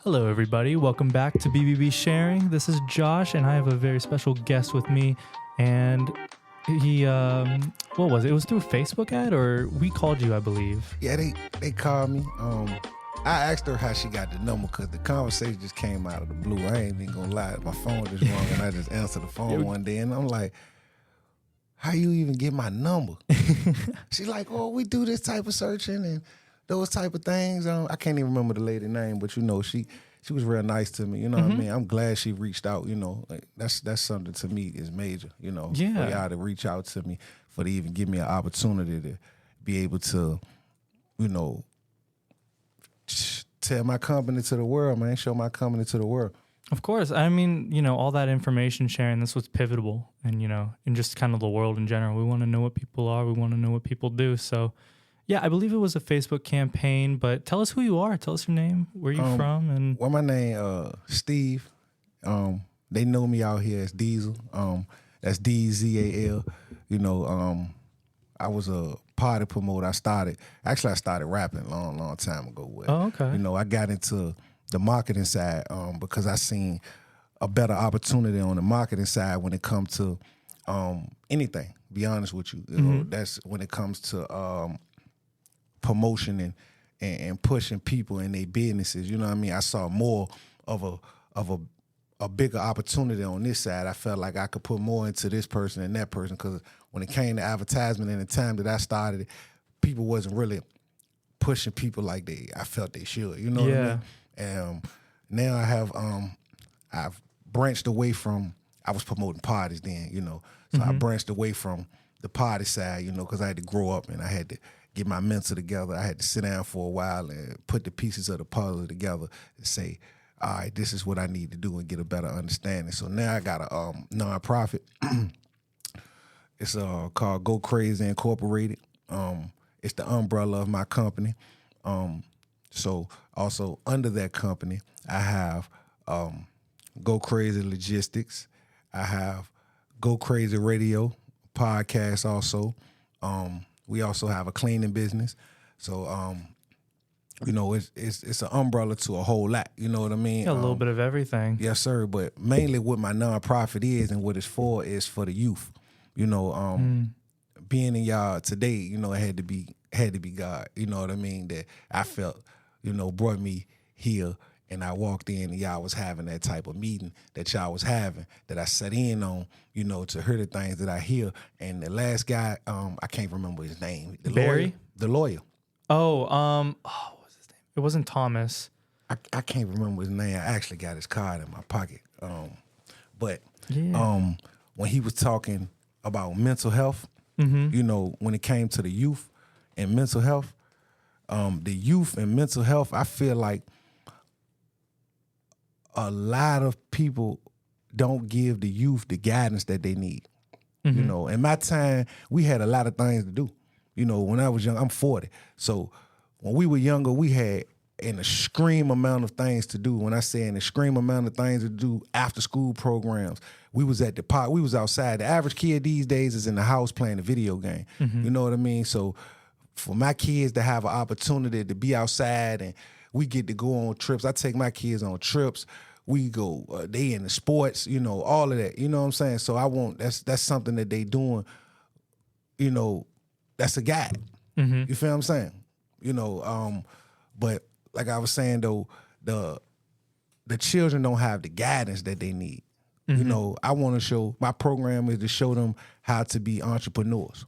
Hello, everybody. Welcome back to BBB Sharing. This is Josh, and I have a very special guest with me. And he, what was it? It was through a Facebook ad, or we called you, I believe. Yeah, they called me. I asked her how she got the number because the conversation just came out of the blue. I ain't even gonna lie, my phone just rung, and I just answered the phone one day, and I'm like, "How you even get my number?" She's like, "Oh, we do this type of searching and those type of things." I can't even remember the lady name, but she was real nice to me. You know what I mean? I'm glad she reached out. You know, like, that's something to me is major. You know, for y'all to reach out to me, for to even give me an opportunity to be able to, you know, tell my company to the world, man. Show my company to the world. Of course. I mean, all that information sharing, that's what's pivotal. And, in just kind of the world in general, we want to know what people are. We want to know what people do. So, yeah, I believe it was a Facebook campaign, but tell us who you are. Tell us your name, where you from. And well, my name, Steve. They know me out here as Diesel. That's D-Z-A-L. I was a party promoter. I started rapping a long time ago. okay. I got into the marketing side because I seen a better opportunity on the marketing side when it comes to anything. Be honest with you, that's when it comes to promotion and pushing people in their businesses. You know what I mean? I saw more of a bigger opportunity on this side. I felt like I could put more into this person and that person because when it came to advertisement and the time that I started it, people wasn't really pushing people like I felt they should. You know what I mean? And now I've branched away from, I was promoting parties then, so I branched away from the party side, because I had to grow up and I had to get my mental together. I had to sit down for a while and put the pieces of the puzzle together and say, all right, this is what I need to do and get a better understanding. So now I got a nonprofit. It's called Go Crazy Incorporated. It's the umbrella of my company. So also under that company, I have Go Crazy Logistics. I have Go Crazy Radio podcast also. We also have a cleaning business. So it's an umbrella to a whole lot. You know what I mean? A little bit of everything. Yes, sir. But mainly what my nonprofit is and what it's for is for the youth. Being in y'all today, it had to be God. You know what I mean? That I felt, brought me here, and I walked in and y'all was having that type of meeting that y'all was having that I sat in on, to hear the things that I hear. And the last guy, I can't remember his name. Barry? The lawyer. What was his name? It wasn't Thomas. I can't remember his name. I actually got his card in my pocket. But when he was talking about mental health, when it came to the youth and mental health, the youth and mental health, I feel like a lot of people don't give the youth the guidance that they need. In my time, we had a lot of things to do. When I was young, I'm 40. So when we were younger, we had an extreme amount of things to do. When I say an extreme amount of things to do, after school programs, we was at the park, we was outside. The average kid these days is in the house playing a video game. You know what I mean? So for my kids to have an opportunity to be outside and we get to go on trips. I take my kids on trips. We go, they in the sports, all of that. You know what I'm saying? So that's something that they doing, that's a guide. You feel what I'm saying? But like I was saying though, the children don't have the guidance that they need. I want to show, my program is to show them how to be entrepreneurs.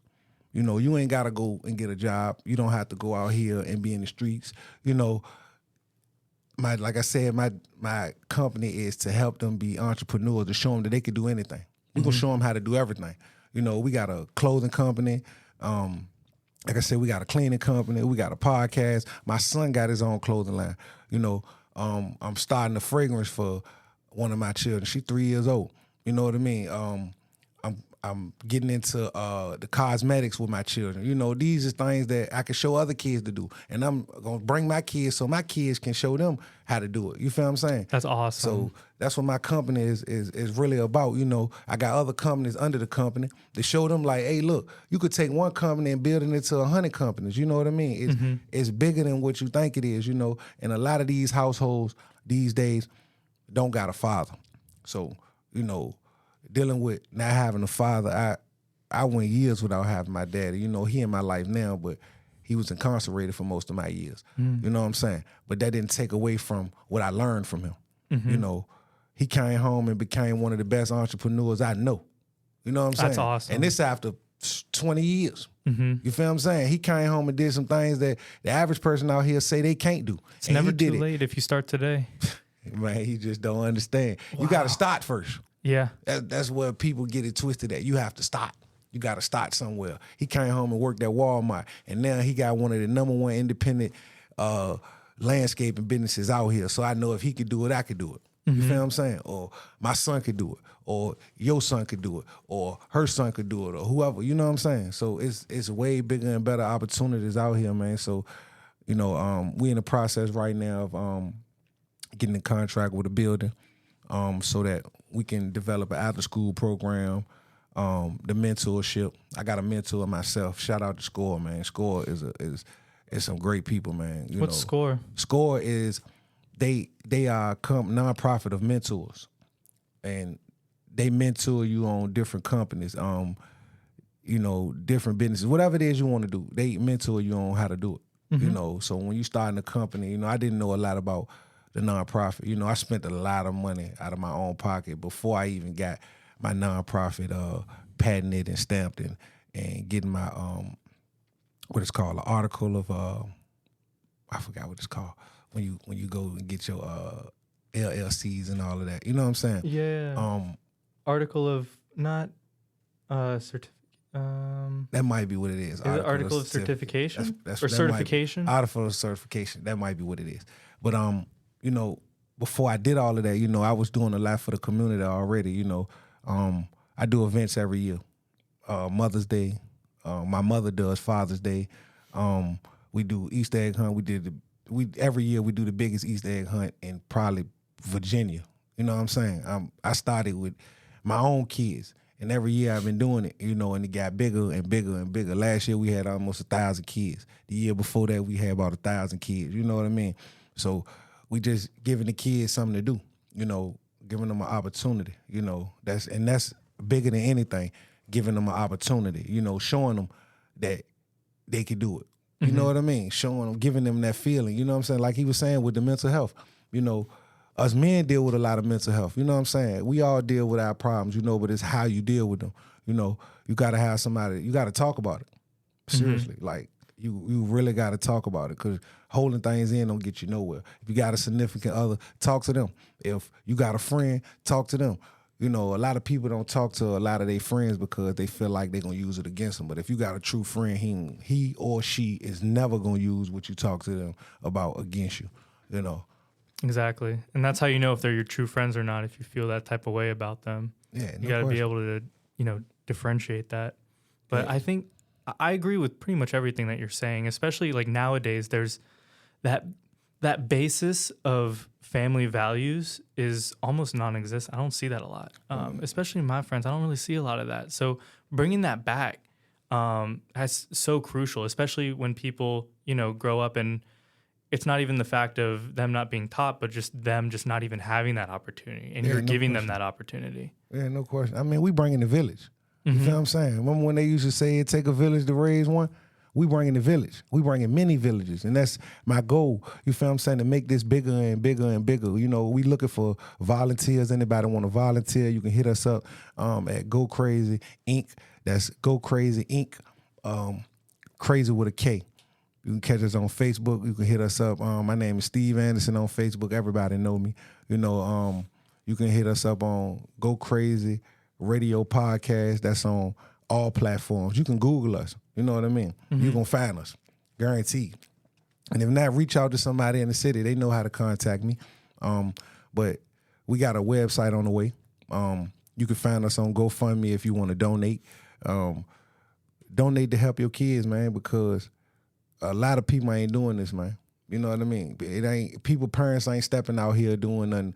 You ain't got to go and get a job. You don't have to go out here and be in the streets. Like I said, my company is to help them be entrepreneurs, to show them that they can do anything. We're going to show them how to do everything. We got a clothing company. Like I said, we got a cleaning company. We got a podcast. My son got his own clothing line. I'm starting a fragrance for one of my children. She's 3 years old. You know what I mean? I'm getting into the cosmetics with my children. These are things that I can show other kids to do. And I'm going to bring my kids so my kids can show them how to do it. You feel what I'm saying? That's awesome. So that's what my company is really about. I got other companies under the company to show them like, hey, look, you could take one company and build it into 100 companies. You know what I mean? It's bigger than what you think it is, And a lot of these households these days don't got a father. So, dealing with not having a father, I went years without having my daddy. He in my life now, but he was incarcerated for most of my years. You know what I'm saying? But that didn't take away from what I learned from him. He came home and became one of the best entrepreneurs I know. You know what I'm saying? That's awesome. And this after 20 years. You feel what I'm saying? He came home and did some things that the average person out here say they can't do. It's never too late if you start today. Man, he just don't understand. Wow. You got to start first. Yeah. That's where people get it twisted at. You have to start. You got to start somewhere. He came home and worked at Walmart, and now he got one of the #1 independent landscaping businesses out here. So I know if he could do it, I could do it. You feel what I'm saying? Or my son could do it, or your son could do it, or her son could do it, or whoever. You know what I'm saying? So it's way bigger and better opportunities out here, man. So, we in the process right now of getting in contract with a building so that we can develop an after-school program, the mentorship. I got a mentor myself. Shout out to SCORE, man. SCORE is some great people, man. What's SCORE? SCORE is they are a nonprofit of mentors, and they mentor you on different companies, different businesses, whatever it is you want to do. They mentor you on how to do it. So when you start in a company, I didn't know a lot about the nonprofit. I spent a lot of money out of my own pocket before I even got my nonprofit patented and stamped and getting my what it's called, an article of I forgot what it's called when you go and get your LLCs and all of that. You know what I'm saying? Yeah. Article of not certificate. That might be what it is. Article of certification or that certification. Article of certification. That might be what it is. But before I did all of that, I was doing a lot for the community already. I do events every year. Mother's Day. My mother does Father's Day. We do Easter egg hunt. Every year we do the biggest Easter egg hunt in probably Virginia. You know what I'm saying? I started with my own kids, and every year I've been doing it, and it got bigger and bigger and bigger. Last year we had almost 1,000 kids. The year before that we had about 1,000 kids. You know what I mean? So we just giving the kids something to do, giving them an opportunity, that's bigger than anything, giving them an opportunity, showing them that they could do it. You know what I mean? Showing them, giving them that feeling, you know what I'm saying? Like he was saying with the mental health, us men deal with a lot of mental health, you know what I'm saying? We all deal with our problems, but it's how you deal with them. You got to have somebody, you got to talk about it. Seriously, like you really got to talk about it, because holding things in don't get you nowhere. If you got a significant other, talk to them. If you got a friend, talk to them. A lot of people don't talk to a lot of their friends because they feel like they're going to use it against them. But if you got a true friend, he or she is never going to use what you talk to them about against you, Exactly. And that's how you know if they're your true friends or not, if you feel that type of way about them. Yeah, you got to be able to, differentiate that. But yeah. I think I agree with pretty much everything that you're saying, especially like nowadays there's that basis of family values is almost non-existent. I don't see that a lot, especially my friends. I don't really see a lot of that. So bringing that back is so crucial, especially when people, grow up and it's not even the fact of them not being taught, but just them just not even having that opportunity, and you're giving them that opportunity. Yeah, no question. I mean, we bring in the village. You feel what I'm saying? Remember when they used to say it take a village to raise one? We bring in the village. We bring in many villages, and that's my goal. You feel what I'm saying? To make this bigger and bigger and bigger. We looking for volunteers. Anybody want to volunteer, you can hit us up at Go Crazy Inc. That's Go Crazy Inc. Crazy with a K. You can catch us on Facebook. You can hit us up. My name is Steve Anderson on Facebook. Everybody know me. You can hit us up on Go Crazy Radio Podcast. That's on all platforms. You can Google us. You know what I mean? You're going to find us. Guaranteed. And if not, reach out to somebody in the city. They know how to contact me. But we got a website on the way. You can find us on GoFundMe if you want to donate. Donate to help your kids, man, because a lot of people ain't doing this, man. You know what I mean? Parents ain't stepping out here doing nothing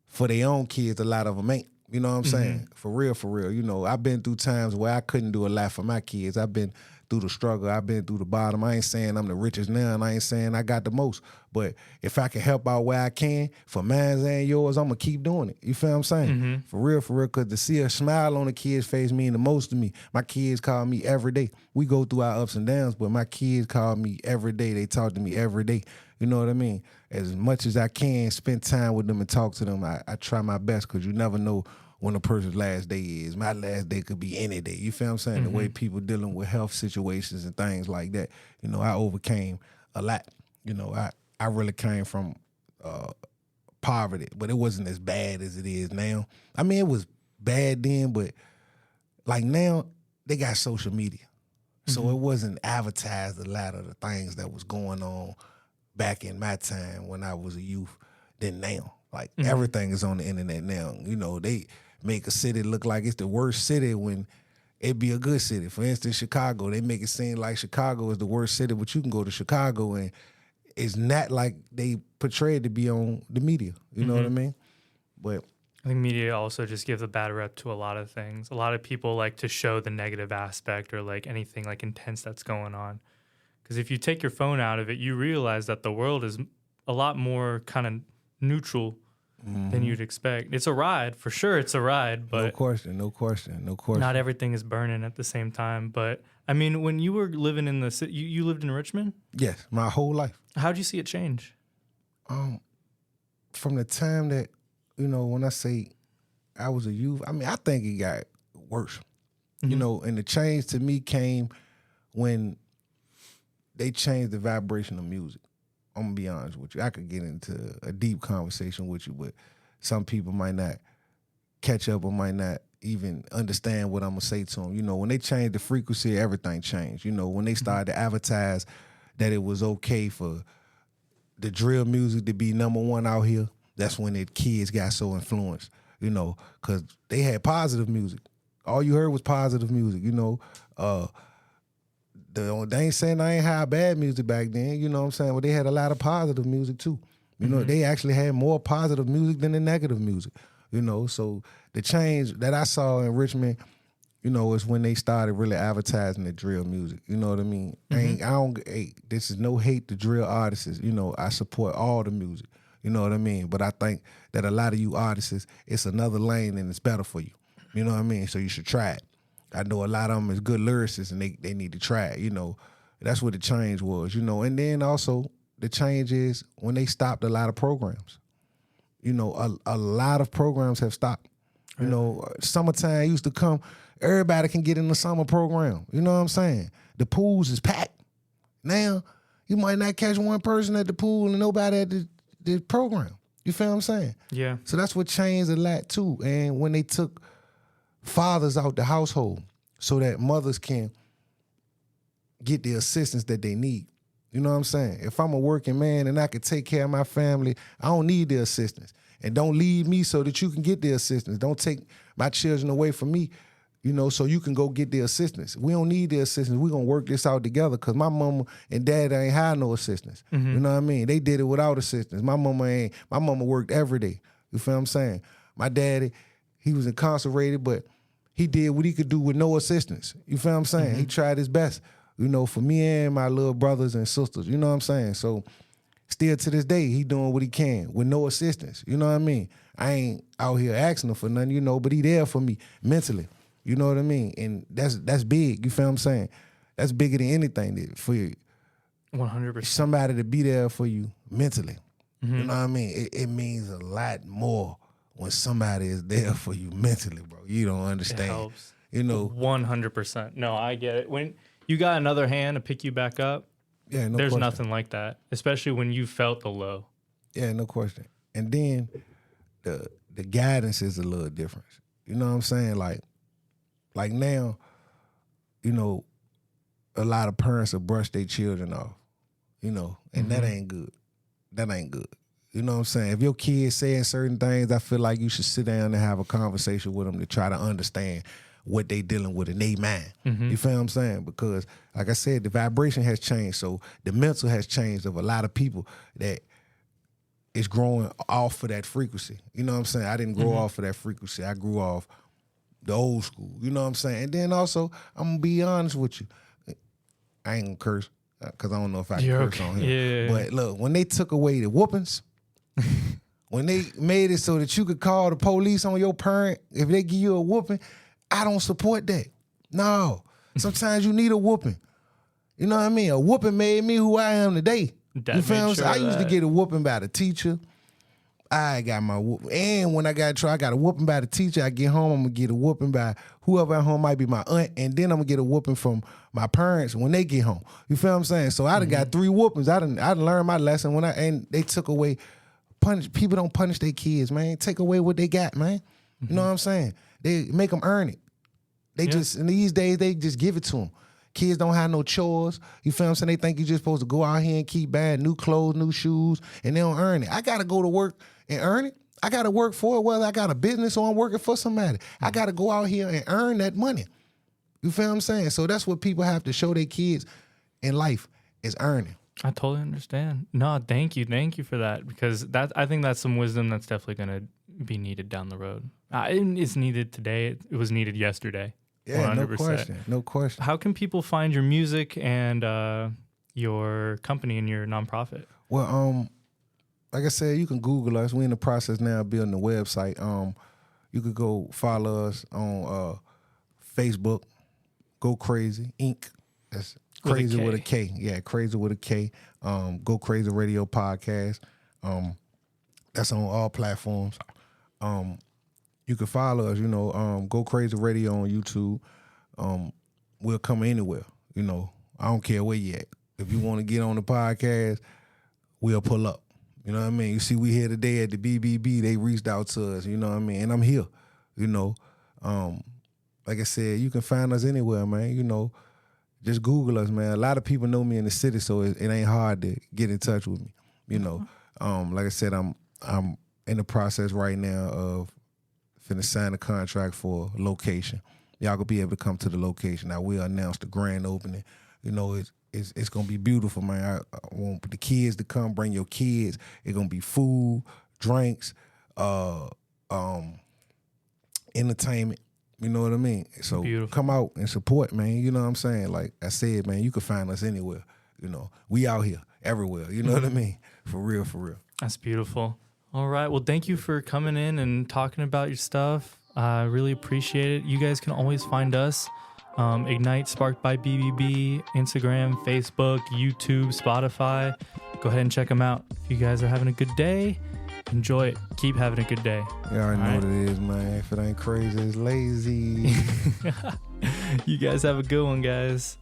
for their own kids. A lot of them ain't. You know what I'm saying? For real, for real. You know, I've been through times where I couldn't do a lot for my kids. I've been through the struggle. I've been through the bottom. I ain't saying I'm the richest now, and I ain't saying I got the most. But if I can help out where I can for mine and yours, I'm going to keep doing it. You feel what I'm saying? For real, because to see a smile on a kid's face mean the most to me. My kids call me every day. We go through our ups and downs, but my kids call me every day. They talk to me every day. You know what I mean? As much as I can, spend time with them and talk to them. I try my best because you never know when a person's last day is. My last day could be any day. You feel what I'm saying? The way people dealing with health situations and things like that. You know, I overcame a lot. You know, I really came from poverty, but it wasn't as bad as it is now. I mean, it was bad then, but like now, they got social media. So it wasn't advertised a lot of the things that was going on back in my time when I was a youth than now. Like everything is on the internet now. You know, they make a city look like it's the worst city when it be a good city. For instance, Chicago, they make it seem like Chicago is the worst city, but you can go to Chicago and it's not like they portrayed to be on the media. You know what I mean? But I think media also just gives a bad rep to a lot of things. A lot of people like to show the negative aspect or like anything like intense that's going on. Because if you take your phone out of it, you realize that the world is a lot more kind of neutral than you'd expect. It's a ride, for sure it's a ride, but no question. not everything is burning at the same time. But I mean, when you were living in the city, you lived in Richmond? Yes, my whole life. How'd you see it change? From the time that, you know, when I say I was a youth, I mean, I think it got worse. You know, and the change to me came when they changed the vibration of music. I'm going to be honest with you. I could get into a deep conversation with you, but some people might not catch up or might not even understand what I'm going to say to them. You know, when they changed the frequency, everything changed. You know, when they started to advertise that it was okay for the drill music to be number one out here, that's when the kids got so influenced, you know, because they had positive music. All you heard was positive music, you know. They ain't saying I ain't had bad music back then, you know what I'm saying? But they had a lot of positive music too. You know, they actually had more positive music than the negative music, you know. So the change that I saw in Richmond, you know, is when they started really advertising the drill music. You know what I mean? This is no hate to drill artists. You know, I support all the music. You know what I mean? But I think that a lot of you artists, it's another lane and it's better for you. You know what I mean? So you should try it. I know a lot of them is good lyricists and they need to try it, you know. That's what the change was, you know. And then also the change is when they stopped a lot of programs. You know, a lot of programs have stopped. You know, summertime used to come, everybody can get in the summer program. You know what I'm saying? The pools is packed. Now, you might not catch one person at the pool and nobody at the program. You feel what I'm saying? Yeah. So that's what changed a lot too. And when they took fathers out the household so that mothers can get the assistance that they need. You know what I'm saying? If I'm a working man and I can take care of my family, I don't need the assistance. And don't leave me so that you can get the assistance. Don't take my children away from me, you know, so you can go get the assistance. We don't need the assistance. We're going to work this out together because my mama and dad ain't had no assistance. You know what I mean? They did it without assistance. My mama worked every day. You feel what I'm saying? My daddy, he was incarcerated, but he did what he could do with no assistance. You feel what I'm saying? He tried his best, you know, for me and my little brothers and sisters. You know what I'm saying? So still to this day, he doing what he can with no assistance. You know what I mean? I ain't out here asking him for nothing, you know, but he there for me mentally. You know what I mean? And that's big. You feel what I'm saying? That's bigger than anything for you. 100%. Somebody to be there for you mentally. You know what I mean? It means a lot more when somebody is there for you mentally, bro. You don't understand. It helps. You know, 100%. No, I get it. When you got another hand to pick you back up, there's question. Nothing like that, especially when you felt the low. Yeah, no question. And then the guidance is a little different. You know what I'm saying? Like now, you know, a lot of parents will brush their children off, you know, and that ain't good. That ain't good. You know what I'm saying? If your kid's saying certain things, I feel like you should sit down and have a conversation with them to try to understand what they dealing with in their mind. You feel what I'm saying? Because, like I said, the vibration has changed. So the mental has changed of a lot of people that it's growing off of that frequency. You know what I'm saying? I didn't grow off of that frequency. I grew off the old school. You know what I'm saying? And then also, I'm going to be honest with you. I ain't going to curse because I don't know if I can curse on here. Yeah. But look, when they took away the whoopings, when they made it so that you could call the police on your parent if they give you a whooping, I don't support that. No. Sometimes you need a whooping. You know what I mean? A whooping made me who I am today. You feel what I'm saying? I used to get a whooping by the teacher. I got my whooping. And when I got in trouble, I got a whooping by the teacher. I get home, I'm going to get a whooping by whoever at home, might be my aunt, and then I'm going to get a whooping from my parents when they get home. You feel what I'm saying? So I done got 3 whoopings. I done learned my lesson and they took away, people don't punish their kids, man. Take away what they got, man. You know what I'm saying? They make them earn it. They just, in these days, they just give it to them. Kids don't have no chores. You feel what I'm saying? They think you're just supposed to go out here and keep buying new clothes, new shoes, and they don't earn it. I got to go to work and earn it. I got to work for it, whether I got a business or I'm working for somebody. I got to go out here and earn that money. You feel what I'm saying? So that's what people have to show their kids in life is earning. I totally understand. No, thank you for that, because I think that's some wisdom that's definitely going to be needed down the road. It's needed today. It was needed yesterday. Yeah, 100%. No question. How can people find your music and your company and your nonprofit? Well, like I said, you can Google us. We're in the process now of building a website. You could go follow us on Facebook. Go Crazy Inc. That's Crazy with a K. Yeah, Crazy with a K. Go Crazy Radio Podcast. That's on all platforms. You can follow us, Go Crazy Radio on YouTube. We'll come anywhere, I don't care where you at. If you want to get on the podcast, we'll pull up. You know what I mean? You see, we here today at the BBB. They reached out to us, you know what I mean? And I'm here, Like I said, you can find us anywhere, man, Just Google us, man. A lot of people know me in the city, so it ain't hard to get in touch with me, Like I said, I'm in the process right now of finna sign a contract for a location. Y'all gonna be able to come to the location. I will announce the grand opening. It's gonna be beautiful, man. I want the kids to come. Bring your kids. It's gonna be food, drinks, entertainment. You know what I mean? So beautiful. Come out and support, man. You know what I'm saying? Like I said, man, you can find us anywhere. We out here everywhere. You know what I mean? For real, for real. That's beautiful. All right. Well, thank you for coming in and talking about your stuff. I really appreciate it. You guys can always find us, Ignite Sparked by BBB, Instagram, Facebook, YouTube, Spotify. Go ahead and check them out. If you guys are having a good day, enjoy it. Keep having a good day. You already know what it is, man. If it ain't crazy, it's lazy. You guys have a good one, guys.